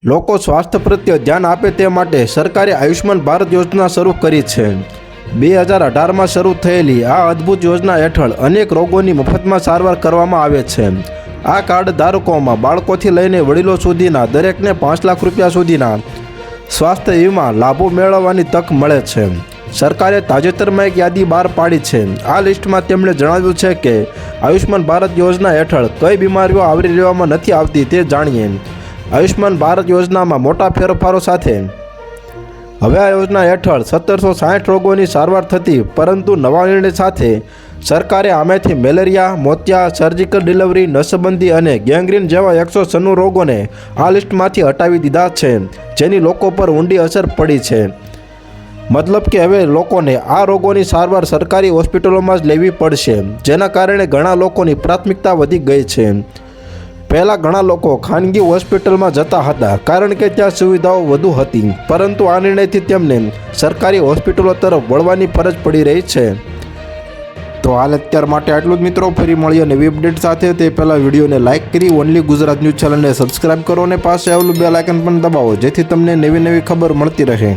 લોકો સ્વાસ્થ્ય પ્રત્યે ધ્યાન આપે તે માટે સરકારે આયુષ્માન ભારત યોજના શરૂ કરી છે। 2018માં શરૂ થયેલી આ અદ્ભુત યોજના હેઠળ અનેક રોગોની મફતમાં સારવાર કરવામાં આવે છે। આ કાર્ડ ધારકોમાં બાળકોથી લઈને વડીલો સુધીના દરેકને 5 લાખ રૂપિયા સુધીના સ્વાસ્થ્ય વીમા લાભો મેળવવાની તક મળે છે। સરકારે તાજેતરમાં એક યાદી બહાર પાડી છે। આ લિસ્ટમાં તેમણે જણાવ્યું છે કે આયુષ્માન ભારત યોજના હેઠળ કઈ બીમારીઓ આવરી લેવામાં નથી આવતી તે જાણીએ। આયુષ્માન ભારત યોજનામાં મોટા ફેરફારો સાથે હવે આ યોજના હેઠળ 1760 રોગોની સારવાર થતી, પરંતુ નવા નિર્ણય સાથે સરકારે આમાંથી મેલેરિયા, મોતિયા, સર્જિકલ ડિલિવરી, નસબંધી અને ગેંગ્રીન જેવા 196 રોગોને આ લિસ્ટમાંથી હટાવી દીધા છે, જેની લોકો પર ઊંડી અસર પડી છે। મતલબ કે હવે લોકોને આ રોગોની સારવાર સરકારી હોસ્પિટલોમાં જ લેવી પડશે, જેના કારણે ઘણા લોકોની પ્રાથમિકતા વધી ગઈ છે। પહેલાં ઘણા લોકો ખાનગી હોસ્પિટલમાં જતા હતા કારણ કે ત્યાં સુવિધાઓ વધુ હતી, પરંતુ આ નિર્ણયથી તેમને સરકારી હોસ્પિટલો તરફ વળવાની ફરજ પડી રહી છે। તો હાલ અત્યાર માટે આટલું જ મિત્રો, ફરી મળીએ નવી અપડેટ સાથે। તે પહેલાં વિડીયોને લાઇક કરી ઓનલી ગુજરાત ન્યૂઝ ચેનલને સબસ્ક્રાઈબ કરો અને પાસે આવેલું બેલ આઇકન પણ દબાવો, જેથી તમને નવી ખબર મળતી રહે।